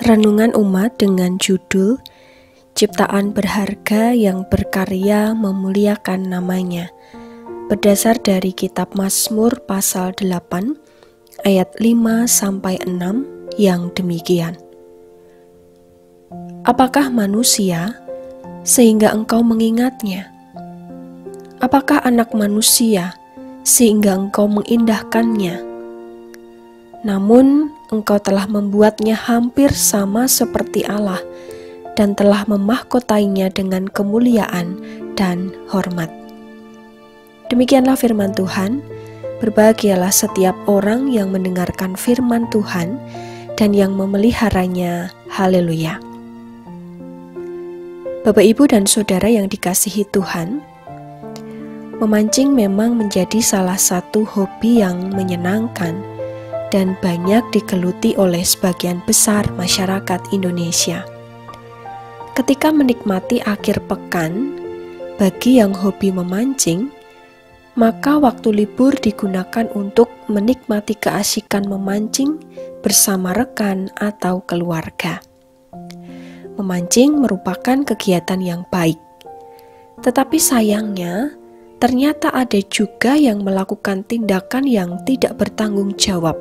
Renungan Umat dengan judul Ciptaan Berharga yang Berkarya Memuliakan Namanya, berdasar dari kitab Mazmur pasal 8 ayat 5-6 yang demikian. Apakah manusia sehingga engkau mengingatnya? Apakah anak manusia sehingga engkau mengindahkannya? Namun engkau telah membuatnya hampir sama seperti Allah dan telah memahkotainya dengan kemuliaan dan hormat. Demikianlah firman Tuhan. Berbahagialah setiap orang yang mendengarkan firman Tuhan dan yang memeliharanya. Haleluya. Bapak, Ibu, dan Saudara yang dikasihi Tuhan, memancing memang menjadi salah satu hobi yang menyenangkan dan banyak digeluti oleh sebagian besar masyarakat Indonesia. Ketika menikmati akhir pekan, bagi yang hobi memancing, maka waktu libur digunakan untuk menikmati keasikan memancing bersama rekan atau keluarga. Memancing merupakan kegiatan yang baik, tetapi sayangnya ternyata ada juga yang melakukan tindakan yang tidak bertanggung jawab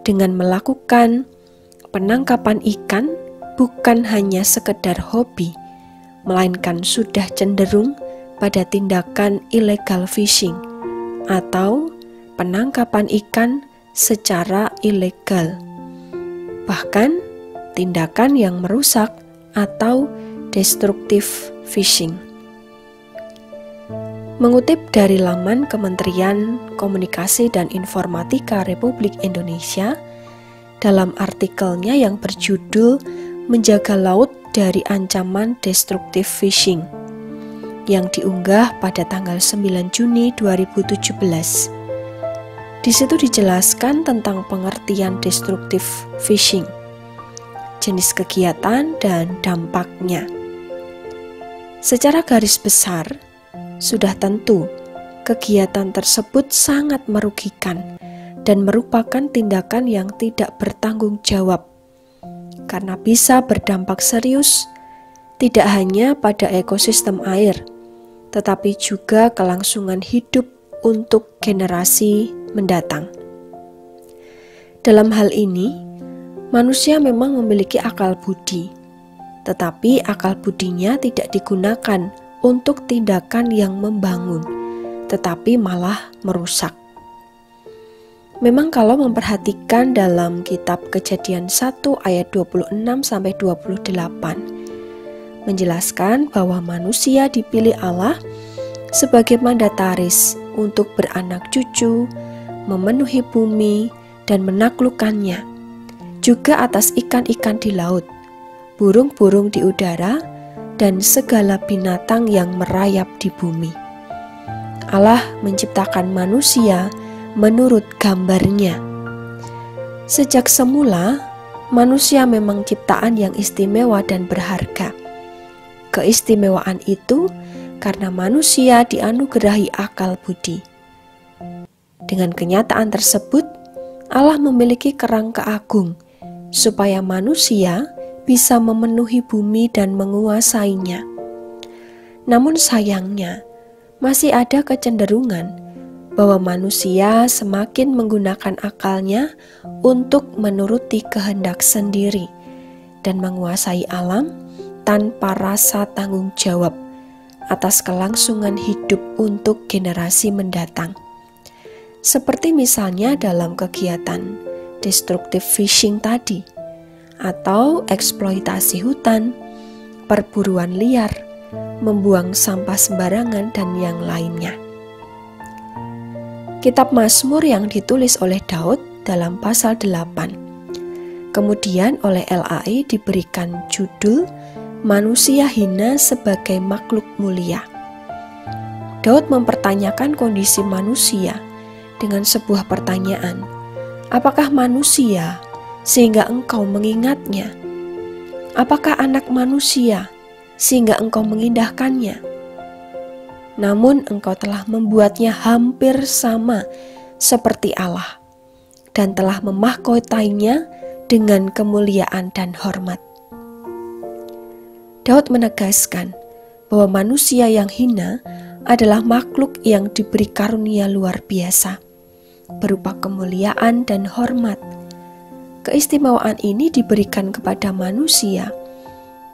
dengan melakukan penangkapan ikan bukan hanya sekedar hobi, melainkan sudah cenderung pada tindakan illegal fishing atau penangkapan ikan secara ilegal. Bahkan tindakan yang merusak atau destructive fishing. Mengutip dari laman Kementerian Komunikasi dan Informatika Republik Indonesia, dalam artikelnya yang berjudul Menjaga Laut dari Ancaman Destructive Fishing, yang diunggah pada tanggal 9 Juni 2017. Di situ dijelaskan tentang pengertian destructive fishing, jenis kegiatan dan dampaknya. Secara garis besar, sudah tentu, kegiatan tersebut sangat merugikan dan merupakan tindakan yang tidak bertanggung jawab karena bisa berdampak serius tidak hanya pada ekosistem air, tetapi juga kelangsungan hidup untuk generasi mendatang. Dalam hal ini, manusia memang memiliki akal budi, tetapi akal budinya tidak digunakan untuk tindakan yang membangun, tetapi malah merusak. Memang kalau memperhatikan dalam kitab Kejadian 1 ayat 26-28, menjelaskan bahwa manusia dipilih Allah sebagai mandataris untuk beranak cucu, memenuhi bumi, dan menaklukkannya, juga atas ikan-ikan di laut, burung-burung di udara, dan segala binatang yang merayap di bumi. Allah menciptakan manusia menurut gambarnya. Sejak semula, manusia memang ciptaan yang istimewa dan berharga. Keistimewaan itu karena manusia dianugerahi akal budi. Dengan kenyataan tersebut, Allah memiliki kerangka agung supaya manusia bisa memenuhi bumi dan menguasainya. Namun sayangnya, masih ada kecenderungan bahwa manusia semakin menggunakan akalnya untuk menuruti kehendak sendiri dan menguasai alam tanpa rasa tanggung jawab atas kelangsungan hidup untuk generasi mendatang. Seperti misalnya dalam kegiatan destructive fishing tadi, atau eksploitasi hutan, perburuan liar, membuang sampah sembarangan, dan yang lainnya. Kitab Mazmur yang ditulis oleh Daud dalam pasal 8, kemudian oleh LAI diberikan judul Manusia Hina Sebagai Makhluk Mulia. Daud mempertanyakan kondisi manusia dengan sebuah pertanyaan, apakah manusia sehingga engkau mengingatnya? Apakah anak manusia sehingga engkau mengindahkannya? Namun engkau telah membuatnya hampir sama seperti Allah dan telah memahkotainya dengan kemuliaan dan hormat. Daud menegaskan bahwa manusia yang hina adalah makhluk yang diberi karunia luar biasa, berupa kemuliaan dan hormat. Keistimewaan ini diberikan kepada manusia,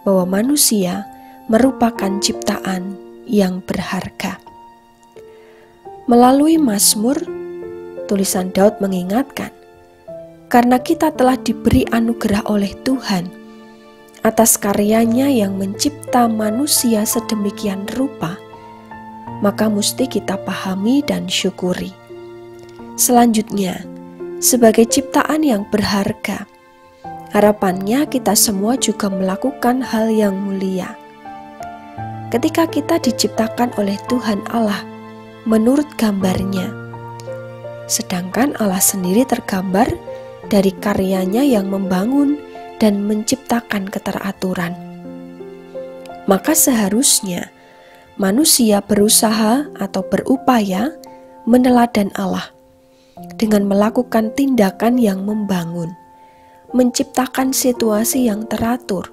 bahwa manusia merupakan ciptaan yang berharga. Melalui Mazmur, tulisan Daud mengingatkan, karena kita telah diberi anugerah oleh Tuhan atas karyanya yang mencipta manusia sedemikian rupa, maka mesti kita pahami dan syukuri. Selanjutnya, sebagai ciptaan yang berharga, harapannya kita semua juga melakukan hal yang mulia. Ketika kita diciptakan oleh Tuhan Allah menurut gambarnya, sedangkan Allah sendiri tergambar dari karyanya yang membangun dan menciptakan keteraturan, maka seharusnya manusia berusaha atau berupaya meneladan Allah dengan melakukan tindakan yang membangun, menciptakan situasi yang teratur,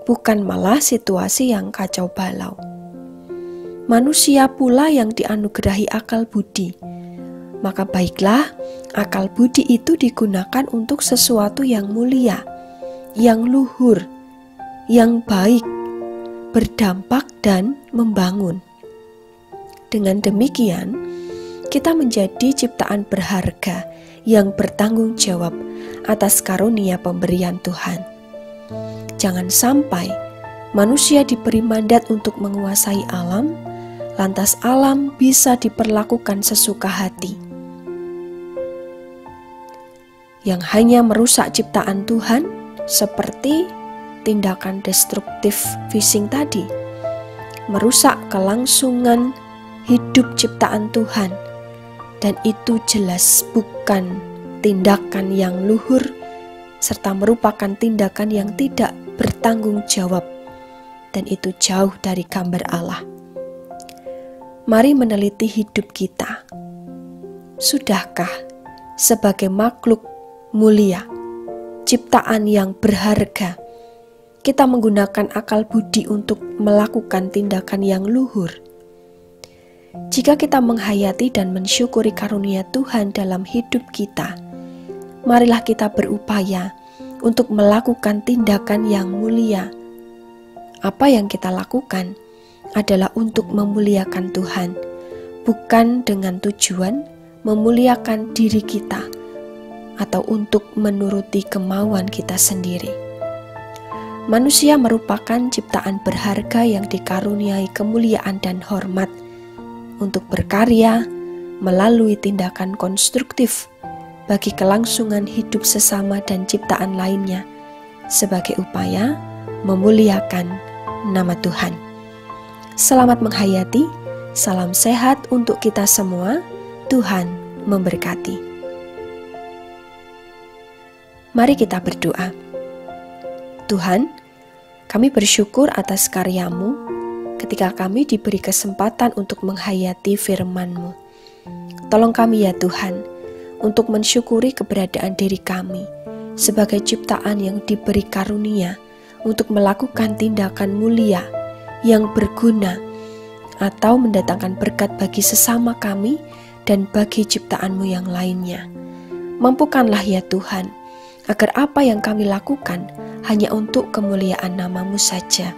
bukan malah situasi yang kacau balau. Manusia pula yang dianugerahi akal budi, maka baiklah akal budi itu digunakan untuk sesuatu yang mulia, yang luhur, yang baik, berdampak dan membangun. Dengan demikian, kita menjadi ciptaan berharga yang bertanggung jawab atas karunia pemberian Tuhan. Jangan sampai manusia diberi mandat untuk menguasai alam, lantas alam bisa diperlakukan sesuka hati, yang hanya merusak ciptaan Tuhan, seperti tindakan destruktif fishing tadi, merusak kelangsungan hidup ciptaan Tuhan, dan itu jelas bukan tindakan yang luhur serta merupakan tindakan yang tidak bertanggung jawab, dan itu jauh dari gambar Allah. Mari meneliti hidup kita. Sudahkah sebagai makhluk mulia, ciptaan yang berharga, kita menggunakan akal budi untuk melakukan tindakan yang luhur? Jika kita menghayati dan mensyukuri karunia Tuhan dalam hidup kita, marilah kita berupaya untuk melakukan tindakan yang mulia. Apa yang kita lakukan adalah untuk memuliakan Tuhan, bukan dengan tujuan memuliakan diri kita atau untuk menuruti kemauan kita sendiri. Manusia merupakan ciptaan berharga yang dikaruniai kemuliaan dan hormat untuk berkarya melalui tindakan konstruktif bagi kelangsungan hidup sesama dan ciptaan lainnya sebagai upaya memuliakan nama Tuhan. Selamat menghayati, salam sehat untuk kita semua, Tuhan memberkati. Mari kita berdoa. Tuhan, kami bersyukur atas karya-Mu ketika kami diberi kesempatan untuk menghayati firman-Mu. Tolong kami ya Tuhan, untuk mensyukuri keberadaan diri kami sebagai ciptaan yang diberi karunia untuk melakukan tindakan mulia yang berguna atau mendatangkan berkat bagi sesama kami dan bagi ciptaan-Mu yang lainnya. Mampukanlah ya Tuhan, agar apa yang kami lakukan hanya untuk kemuliaan nama-Mu saja.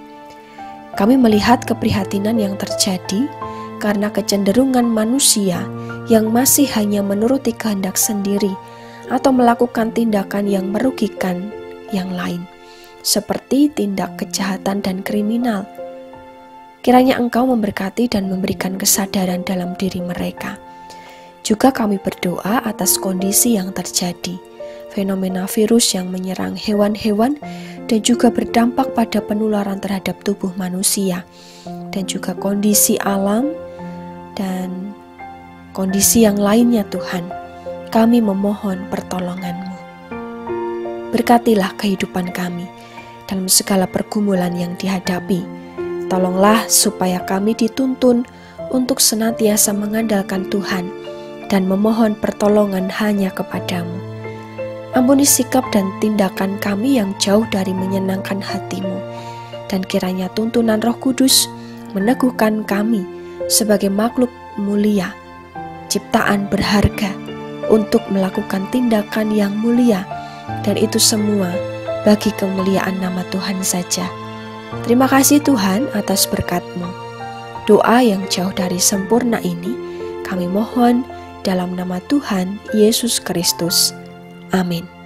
Kami melihat keprihatinan yang terjadi karena kecenderungan manusia yang masih hanya menuruti kehendak sendiri atau melakukan tindakan yang merugikan yang lain, seperti tindak kejahatan dan kriminal. Kiranya Engkau memberkati dan memberikan kesadaran dalam diri mereka. Juga kami berdoa atas kondisi yang terjadi, fenomena virus yang menyerang hewan-hewan dan juga berdampak pada penularan terhadap tubuh manusia, dan juga kondisi alam dan kondisi yang lainnya Tuhan. Kami memohon pertolongan-Mu. Berkatilah kehidupan kami dalam segala pergumulan yang dihadapi. Tolonglah supaya kami dituntun untuk senantiasa mengandalkan Tuhan dan memohon pertolongan hanya kepada-Mu. Ampuni sikap dan tindakan kami yang jauh dari menyenangkan hati-Mu, dan kiranya tuntunan Roh Kudus meneguhkan kami sebagai makhluk mulia, ciptaan berharga, untuk melakukan tindakan yang mulia, dan itu semua bagi kemuliaan nama Tuhan saja. Terima kasih Tuhan atas berkat-Mu. Doa yang jauh dari sempurna ini kami mohon dalam nama Tuhan Yesus Kristus. Amin.